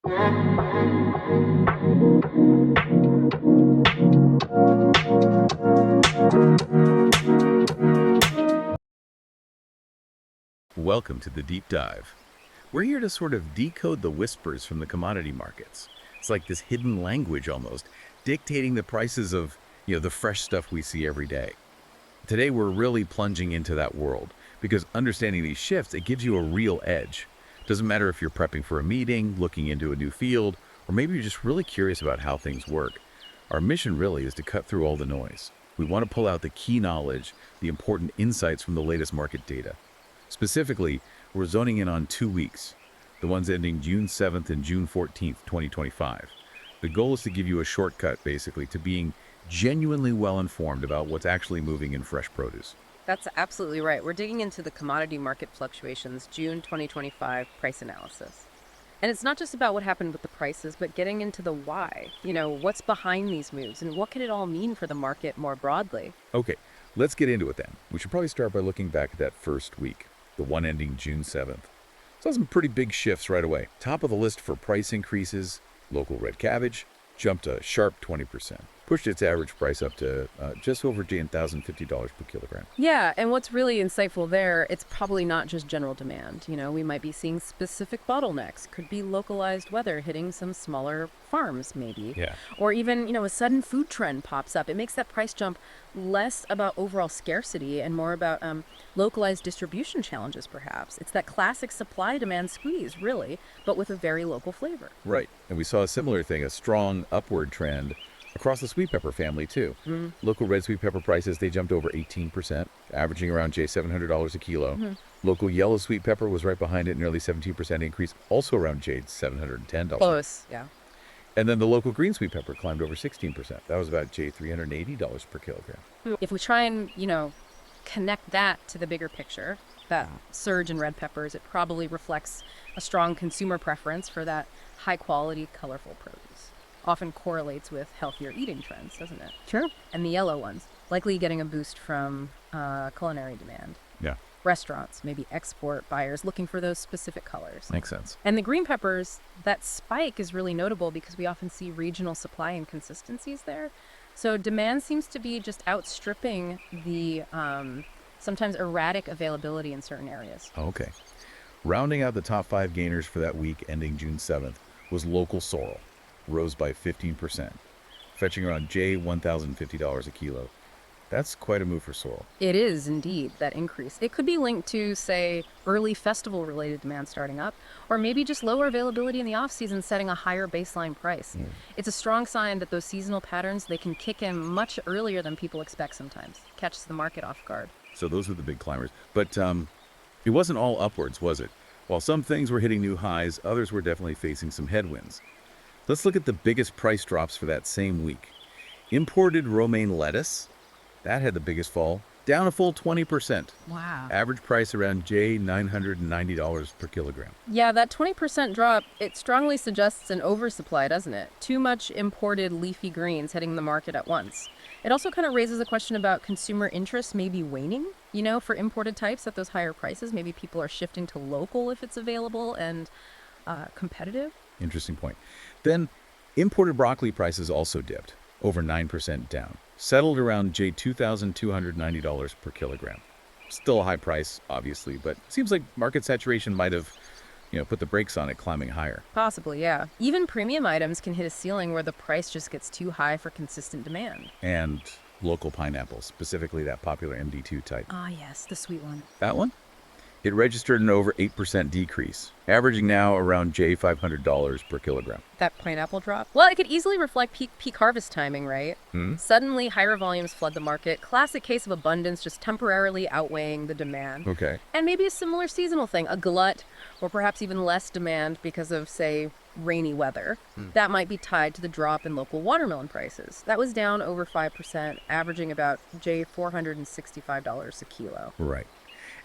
Welcome to the Deep Dive. We're here to sort of decode the whispers from the commodity markets. It's like this hidden language almost, dictating the prices of, the fresh stuff we see every day. Today we're really plunging into that world because understanding these shifts, it gives you a real edge. Doesn't matter if you're prepping for a meeting, looking into a new field, or maybe you're just really curious about how things work. Our mission really is to cut through all the noise. We want to pull out the key knowledge, the important insights from the latest market data. Specifically, we're zoning in on 2 weeks, the ones ending June 7th and June 14th, 2025. The goal is to give you a shortcut, basically, to being genuinely well-informed about what's actually moving in fresh produce. That's absolutely right. We're digging into the commodity market fluctuations, June 2025 price analysis. And it's not just about what happened with the prices, but getting into the why. What's behind these moves and what could it all mean for the market more broadly? Okay, let's get into it then. We should probably start by looking back at that first week, the one ending June 7th. Saw some pretty big shifts right away. Top of the list for price increases, local red cabbage jumped a sharp 20%. Pushed its average price up to just over $1,050 per kilogram. Yeah, and what's really insightful there, it's probably not just general demand. We might be seeing specific bottlenecks. Could be localized weather hitting some smaller farms, maybe. Yeah. Or even, a sudden food trend pops up. It makes that price jump less about overall scarcity and more about localized distribution challenges, perhaps. It's that classic supply-demand squeeze, really, but with a very local flavor. Right, and we saw a similar thing, a strong upward trend across the sweet pepper family, too. Local red sweet pepper prices, they jumped over 18%, averaging around $700 a kilo. Local yellow sweet pepper was right behind it, nearly 17% increase, also around $710. Close, yeah. And then the local green sweet pepper climbed over 16%. That was about $380 per kilogram. If we try and, connect that to the bigger picture, that surge in red peppers, it probably reflects a strong consumer preference for that high-quality, colorful produce. Often correlates with healthier eating trends, doesn't it? Sure. And the yellow ones, likely getting a boost from culinary demand. Yeah. Restaurants, maybe export buyers looking for those specific colors. Makes sense. And the green peppers, that spike is really notable because we often see regional supply inconsistencies there. So demand seems to be just outstripping the sometimes erratic availability in certain areas. Okay. Rounding out the top 5 gainers for that week ending June 7th was local sorrel. Rose by 15%, fetching around $1,050 a kilo. That's quite a move for sorrel. It is indeed, that increase. It could be linked to, say, early festival-related demand starting up, or maybe just lower availability in the off-season setting a higher baseline price. It's a strong sign that those seasonal patterns, they can kick in much earlier than people expect sometimes. Catches the market off guard. So those were the big climbers. But it wasn't all upwards, was it? While some things were hitting new highs, others were definitely facing some headwinds. Let's look at the biggest price drops for that same week. Imported romaine lettuce, that had the biggest fall, down a full 20%. Wow. Average price around $990 per kilogram. Yeah, that 20% drop, it strongly suggests an oversupply, doesn't it? Too much imported leafy greens hitting the market at once. It also kind of raises a question about consumer interest maybe waning, for imported types at those higher prices. Maybe people are shifting to local if it's available and competitive. Interesting point. Then, imported broccoli prices also dipped, over 9% down. Settled around $2,290 per kilogram. Still a high price, obviously, but it seems like market saturation might have, put the brakes on it climbing higher. Possibly, yeah. Even premium items can hit a ceiling where the price just gets too high for consistent demand. And local pineapples, specifically that popular MD2 type. Ah, yes, the sweet one. That one? It registered an over 8% decrease, averaging now around $500 per kilogram. That pineapple drop? Well, it could easily reflect peak harvest timing, right? Suddenly, higher volumes flood the market. Classic case of abundance just temporarily outweighing the demand. Okay. And maybe a similar seasonal thing, a glut, or perhaps even less demand because of, say, rainy weather. That might be tied to the drop in local watermelon prices. That was down over 5%, averaging about $465 a kilo. Right.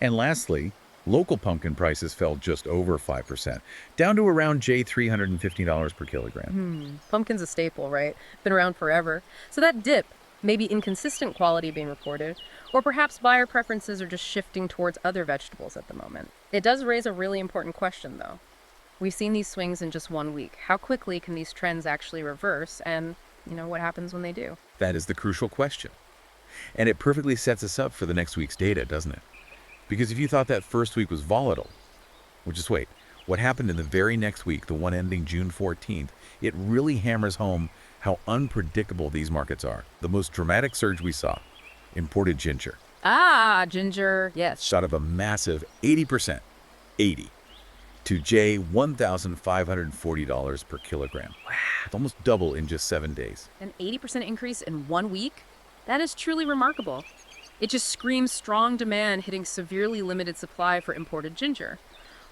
And lastly, local pumpkin prices fell just over 5%, down to around $350 per kilogram. Pumpkin's a staple, right? Been around forever. So that dip, maybe inconsistent quality being reported, or perhaps buyer preferences are just shifting towards other vegetables at the moment. It does raise a really important question, though. We've seen these swings in just 1 week. How quickly can these trends actually reverse? And, what happens when they do? That is the crucial question. And it perfectly sets us up for the next week's data, doesn't it? Because if you thought that first week was volatile, well, just wait. What happened in the very next week, the one ending June 14th, it really hammers home how unpredictable these markets are. The most dramatic surge we saw, imported ginger, Ah, ginger, yes. shot up a massive 80%, 80, to $1,540 per kilogram. Wow. It's almost double in just 7 days. An 80% increase in 1 week? That is truly remarkable. It just screams strong demand hitting severely limited supply for imported ginger.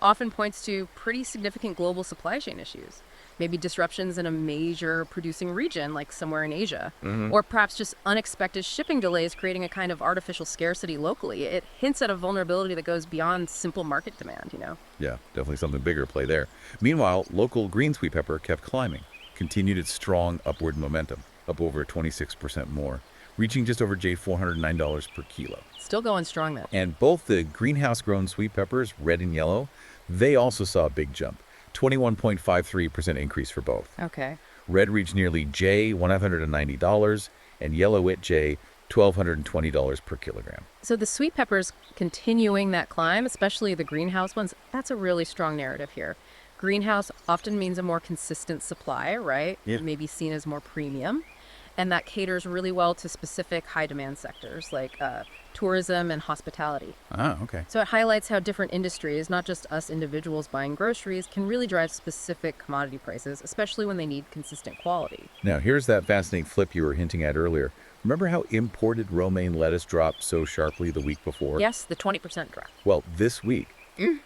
Often points to pretty significant global supply chain issues. Maybe disruptions in a major producing region, like somewhere in Asia. Or perhaps just unexpected shipping delays creating a kind of artificial scarcity locally. It hints at a vulnerability that goes beyond simple market demand, Yeah, definitely something bigger at play there. Meanwhile, local green sweet pepper kept climbing, continued its strong upward momentum, up over 26% more, reaching just over $409 per kilo. Still going strong then. And both the greenhouse-grown sweet peppers, red and yellow, they also saw a big jump, 21.53% increase for both. Okay. Red reached nearly $190, and yellow at $1,220 per kilogram. So the sweet peppers continuing that climb, especially the greenhouse ones, that's a really strong narrative here. Greenhouse often means a more consistent supply, right? Yeah. Maybe seen as more premium. And that caters really well to specific high-demand sectors like tourism and hospitality. Ah, okay. So it highlights how different industries, not just us individuals buying groceries, can really drive specific commodity prices, especially when they need consistent quality. Now, here's that fascinating flip you were hinting at earlier. Remember how imported romaine lettuce dropped so sharply the week before? Yes, the 20% drop. Well, this week,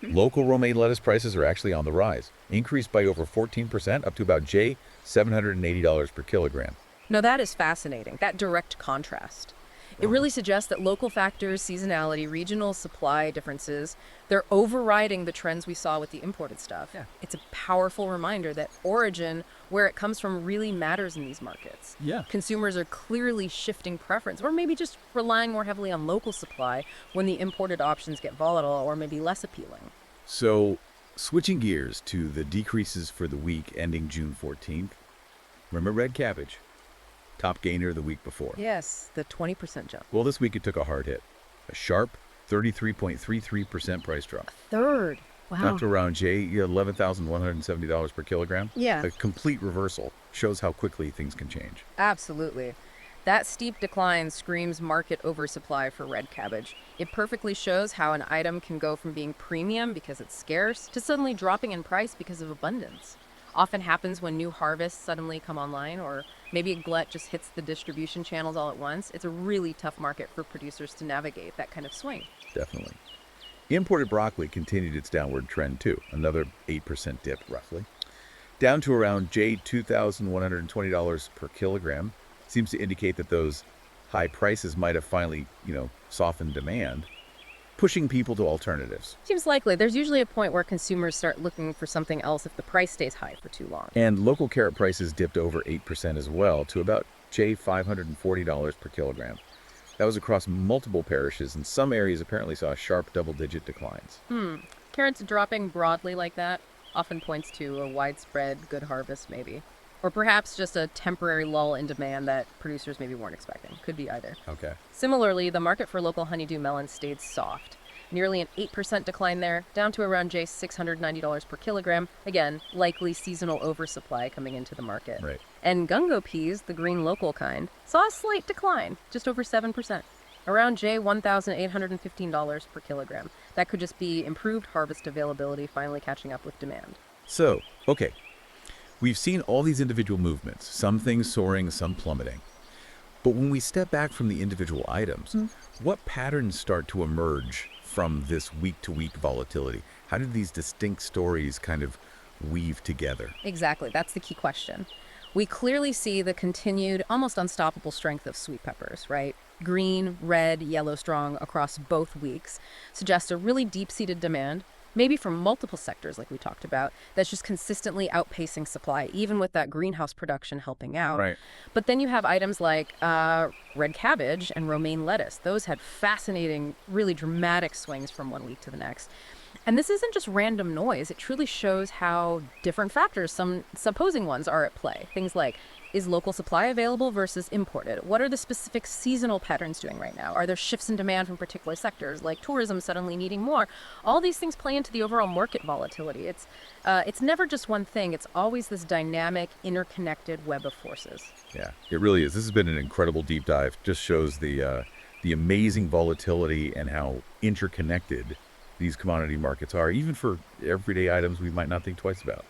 local romaine lettuce prices are actually on the rise, increased by over 14%, up to about $780 per kilogram. No, that is fascinating, that direct contrast. It really suggests that local factors, seasonality, regional supply differences, they're overriding the trends we saw with the imported stuff. Yeah. It's a powerful reminder that origin, where it comes from, really matters in these markets. Yeah. Consumers are clearly shifting preference, or maybe just relying more heavily on local supply when the imported options get volatile or maybe less appealing. So, switching gears to the decreases for the week ending June 14th, remember red cabbage? Top gainer the week before. Yes, the 20% jump. Well, this week it took a hard hit. A sharp 33.33% price drop. Third. Wow. Up to around $11,170 per kilogram. Yeah. A complete reversal shows how quickly things can change. Absolutely. That steep decline screams market oversupply for red cabbage. It perfectly shows how an item can go from being premium because it's scarce to suddenly dropping in price because of abundance. Often happens when new harvests suddenly come online, or maybe a glut just hits the distribution channels all at once. It's a really tough market for producers to navigate that kind of swing. Definitely. Imported broccoli continued its downward trend too, another 8% dip roughly, down to around $2,120 per kilogram. Seems to indicate that those high prices might have finally, softened demand, pushing people to alternatives. Seems likely. There's usually a point where consumers start looking for something else if the price stays high for too long. And local carrot prices dipped over 8% as well to about $540 per kilogram. That was across multiple parishes, and some areas apparently saw sharp double-digit declines. Carrots dropping broadly like that often points to a widespread good harvest maybe. Or perhaps just a temporary lull in demand that producers maybe weren't expecting. Could be either. Okay. Similarly, the market for local honeydew melon stayed soft. Nearly an 8% decline there, down to around $690 per kilogram. Again, likely seasonal oversupply coming into the market. Right. And Gungo peas, the green local kind, saw a slight decline, just over 7%, around $1,815 per kilogram. That could just be improved harvest availability finally catching up with demand. So, okay. We've seen all these individual movements, some things soaring, some plummeting. But when we step back from the individual items, what patterns start to emerge from this week-to-week volatility? How did these distinct stories kind of weave together? Exactly. That's the key question. We clearly see the continued, almost unstoppable strength of sweet peppers, right? Green, red, yellow strong across both weeks suggests a really deep-seated demand, maybe from multiple sectors like we talked about, that's just consistently outpacing supply, even with that greenhouse production helping out. Right. But then you have items like red cabbage and romaine lettuce. Those had fascinating, really dramatic swings from 1 week to the next. And this isn't just random noise, it truly shows how different factors, some supposing ones, are at play. Things like, is local supply available versus imported? What are the specific seasonal patterns doing right now? Are there shifts in demand from particular sectors, like tourism suddenly needing more? All these things play into the overall market volatility. It's never just one thing, it's always this dynamic, interconnected web of forces. Yeah, it really is. This has been an incredible deep dive. Just shows the amazing volatility and how interconnected these commodity markets are, even for everyday items we might not think twice about.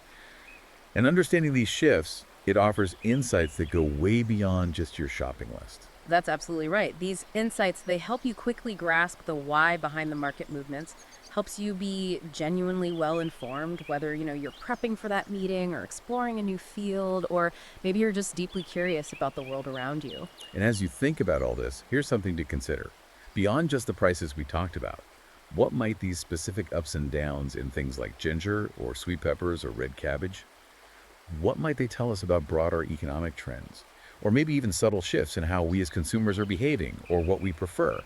And understanding these shifts, it offers insights that go way beyond just your shopping list. That's absolutely right. These insights, they help you quickly grasp the why behind the market movements, helps you be genuinely well informed, whether, you're prepping for that meeting or exploring a new field, or maybe you're just deeply curious about the world around you. And as you think about all this, here's something to consider. Beyond just the prices we talked about, what might these specific ups and downs in things like ginger or sweet peppers or red cabbage, what might they tell us about broader economic trends? Or maybe even subtle shifts in how we as consumers are behaving or what we prefer?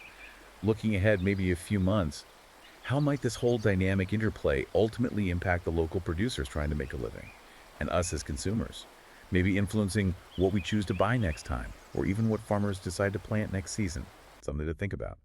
Looking ahead maybe a few months, how might this whole dynamic interplay ultimately impact the local producers trying to make a living and us as consumers? Maybe influencing what we choose to buy next time or even what farmers decide to plant next season. Something to think about.